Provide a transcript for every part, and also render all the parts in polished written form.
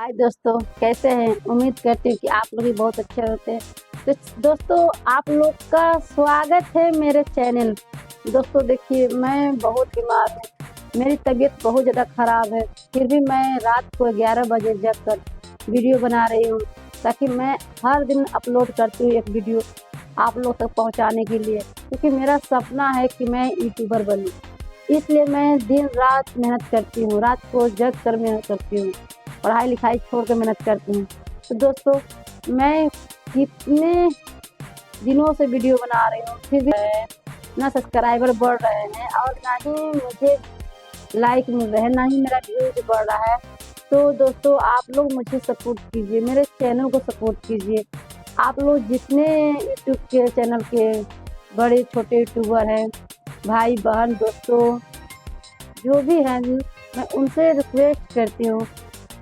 हाय दोस्तों, कैसे हैं? उम्मीद करती हूँ कि आप लोग भी बहुत अच्छे होते हैं। तो दोस्तों, आप लोग का स्वागत है मेरे चैनल। दोस्तों देखिए, मैं बहुत बीमार हूँ। मेरी तबीयत बहुत ज़्यादा ख़राब है। फिर भी मैं रात को 11 बजे जग कर वीडियो बना रही हूँ, ताकि मैं हर दिन अपलोड करती हूँ एक वीडियो आप लोग तक पहुँचाने के लिए, क्योंकि मेरा सपना है कि मैं यूट्यूबर बनूँ। इसलिए मैं दिन रात मेहनत करती हूँ, रात को जग कर मेहनत करती हूँ, पढ़ाई लिखाई छोड़ कर मेहनत करती हूँ। तो दोस्तों, मैं कितने दिनों से वीडियो बना रही हूँ, फिर भी ना सब्सक्राइबर बढ़ रहे हैं और ना ही मुझे लाइक मिल रहे हैं, ना ही मेरा व्यूज बढ़ रहा है। तो दोस्तों, आप लोग मुझे सपोर्ट कीजिए, मेरे चैनल को सपोर्ट कीजिए। आप लोग जितने यूट्यूब के चैनल के बड़े छोटे यूट्यूबर हैं, भाई बहन दोस्तों जो भी हैं, मैं उनसे रिक्वेस्ट करती हूँ,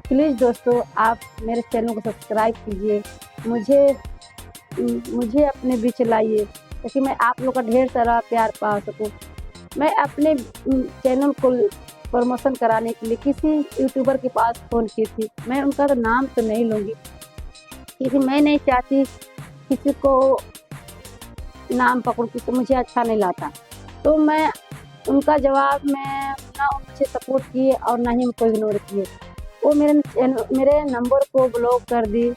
प्लीज़ दोस्तों आप मेरे चैनल को सब्सक्राइब कीजिए, मुझे अपने बीच लाइए, ताकि मैं आप लोग का ढेर सारा प्यार पा सकूं। मैं अपने चैनल को प्रमोशन कराने के लिए किसी यूट्यूबर के पास फ़ोन की थी। मैं उनका तो नाम तो नहीं लूँगी, क्योंकि मैं नहीं चाहती किसी को नाम पकड़ के, तो मुझे अच्छा नहीं लगता। तो मैं उनका जवाब में ना मुझे सपोर्ट किए और ना ही उनको इग्नोर किए। वो मेरे नंबर को ब्लॉक कर दी।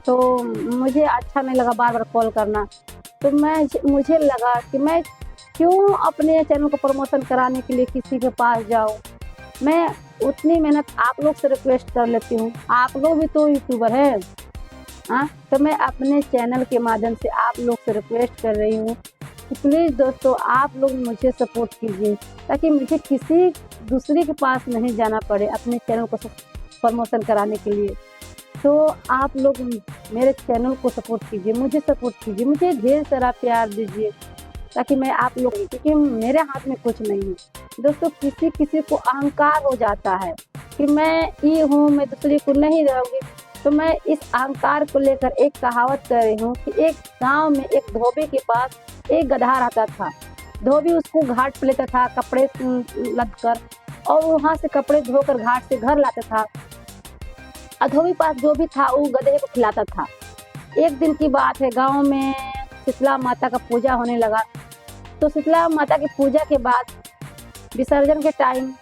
तो मुझे अच्छा नहीं लगा बार बार कॉल करना। तो मुझे लगा कि मैं क्यों अपने चैनल को प्रमोशन कराने के लिए किसी के पास जाऊँ। मैं उतनी मेहनत आप लोग से रिक्वेस्ट कर लेती हूँ, आप लोग भी तो यूट्यूबर हैं। हाँ, तो मैं अपने चैनल के माध्यम से आप लोग से रिक्वेस्ट कर रही हूँ कि प्लीज़ दोस्तों आप लोग मुझे सपोर्ट कीजिए, ताकि मुझे किसी दूसरे के पास नहीं जाना पड़े अपने चैनल को प्रमोशन कराने के लिए। तो आप लोग मेरे चैनल को सपोर्ट कीजिए, मुझे सपोर्ट कीजिए, मुझे ढेर सारा प्यार दीजिए, ताकि मैं आप लोग, क्योंकि मेरे हाथ में कुछ नहीं है। दोस्तों, किसी किसी को अहंकार हो जाता है कि मैं ये हूँ, मैं दूसरे को नहीं रहूँगी। तो मैं इस अहंकार को लेकर एक कहावत कर रही हूँ कि एक गांव में एक धोबी के पास एक गधा रहता था। धोबी उसको घाट पे लेता था कपड़े लद कर, और वहाँ से कपड़े धोकर घाट से घर लाता था। धोबी पास जो भी था वो गधे को खिलाता था। एक दिन की बात है, गांव में शीतला माता का पूजा होने लगा। तो शीतला माता की पूजा के बाद विसर्जन के टाइम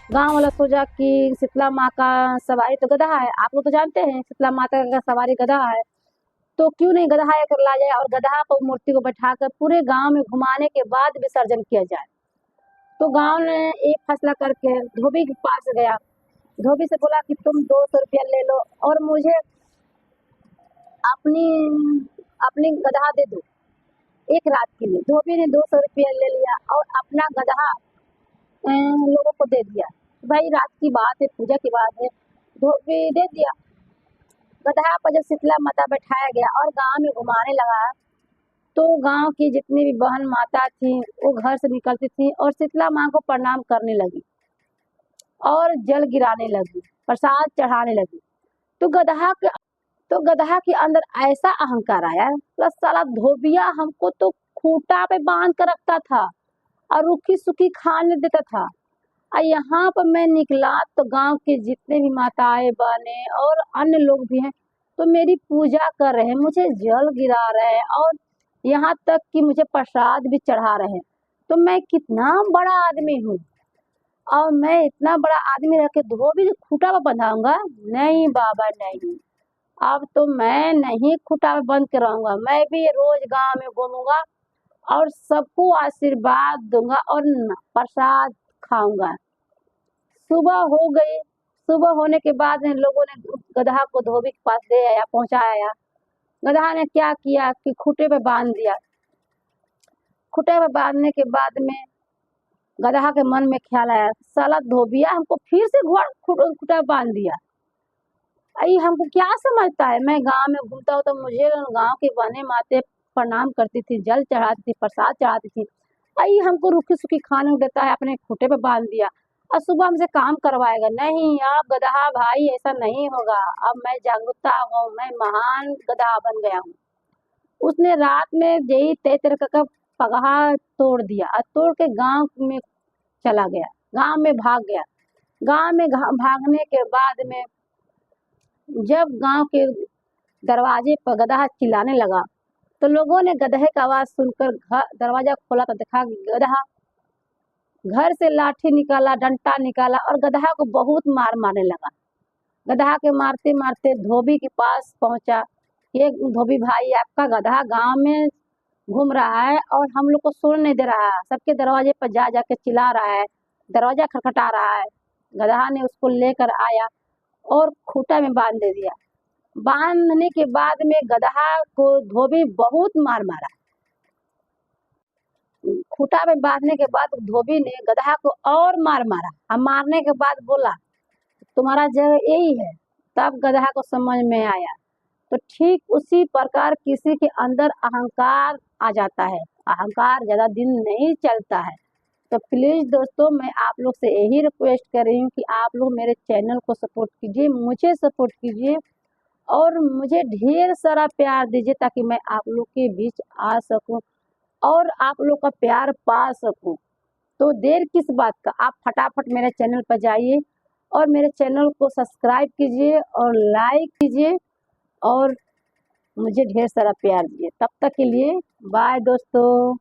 गांव वाला सोचा कि शीतला माँ का सवारी तो गधा है, आप लोग तो जानते हैं शीतला माता का सवारी गधा है, तो क्यों नहीं गधा कर ला जाए और गधा पर मूर्ति को बैठाकर पूरे गांव में घुमाने के बाद विसर्जन किया जाए। तो गांव ने एक फैसला करके धोबी के पास गया। धोबी से बोला कि तुम 200 रुपया ले लो और मुझे अपनी अपनी गधा दे दो एक रात के लिए। धोबी ने 200 रुपया ले लिया और अपना गधा लोगों को दे दिया। भाई रात की बात है, पूजा की बात है, धोबी दे दिया। गधा पर जब शीतला माता बैठाया गया और गांव में घुमाने लगा, तो गांव की जितनी भी बहन माता थी वो घर से निकलती थी और शीतला माँ को प्रणाम करने लगी और जल गिराने लगी, प्रसाद चढ़ाने लगी। तो गधा के अंदर ऐसा अहंकार आया, प्लस साला धोबिया हमको तो खूंटा पे बांध कर रखता था और रूखी सूखी खाने देता था, और यहाँ पर मैं निकला तो गांव के जितने भी माताएं बहने और अन्य लोग भी हैं तो मेरी पूजा कर रहे हैं, मुझे जल गिरा रहे हैं और यहाँ तक कि मुझे प्रसाद भी चढ़ा रहे हैं। तो मैं कितना बड़ा आदमी हूँ, और मैं इतना बड़ा आदमी रह के धोबी खूंटा पर बंधाऊंगा? नहीं बाबा नहीं, अब तो मैं नहीं खूंटा पे बंद के रहूंगा। मैं भी रोज गांव में घूमूंगा और सबको आशीर्वाद दूंगा और प्रसाद खाऊंगा। सुबह हो गई। सुबह होने के बाद लोगों ने गधा को धोबी के पास ले आया, पहुंचाया। गधा ने क्या किया कि खूंटे पे बांध दिया। खूंटे पे बांधने के बाद में गधा के मन में ख्याल आया, साला धोबिया हमको फिर से खूंटा पे बांध दिया। अई हमको क्या समझता है, मैं गांव में घूमता हूँ तो मुझे गांव के बहने माते प्रणाम करती थी, जल चढ़ाती थी, प्रसाद चढ़ाती थी। अई हमको रूखी सूखी खाने को देता है, अपने खूंटे पे बांध दिया और सुबह हमसे काम करवाएगा। नहीं, अब गधा भाई ऐसा नहीं होगा। अब मैं जागरूकता हूँ, मैं महान गधा बन गया हूँ। उसने रात में यही तय तरह का पगहा तोड़ दिया और तोड़ के गांव में चला गया, गांव में भाग गया। गांव में भागने के बाद में जब गांव के दरवाजे पर गधा चिल्लाने लगा तो लोगों ने गधे का आवाज सुनकर दरवाजा खोला तो देखा गधा घर से लाठी निकाला, डंडा निकाला और गधा को बहुत मार मारने लगा। गधा के मारते मारते धोबी के पास पहुंचा। ये धोबी भाई, आपका गधा गांव में घूम रहा है और हम लोग को सुन नहीं दे रहा है, सबके दरवाजे पर जा जाके चिल्ला रहा है, दरवाजा खटखटा रहा है। गधा ने उसको लेकर आया और खूंटा में बांध दे दिया। बांधने के बाद में गधा को धोबी बहुत मार मारा। खूंटा में बांधने के बाद धोबी ने गधा को और मार मारा। अब मारने के बाद बोला तुम्हारा जगह यही है। तब गधा को समझ में आया। तो ठीक उसी प्रकार किसी के अंदर अहंकार आ जाता है। अहंकार ज्यादा दिन नहीं चलता है। तो प्लीज दोस्तों, मैं आप लोग से यही रिक्वेस्ट कर रही हूँ कि आप लोग मेरे चैनल को सपोर्ट कीजिए, मुझे सपोर्ट कीजिए और मुझे ढेर सारा प्यार दीजिए ताकि मैं आप लोग के बीच आ सकूं और आप लोग का प्यार पा सकूं। तो देर किस बात का, आप फटाफट मेरे चैनल पर जाइए और मेरे चैनल को सब्सक्राइब कीजिए और लाइक कीजिए और मुझे ढेर सारा प्यार दीजिए। तब तक के लिए बाय दोस्तों।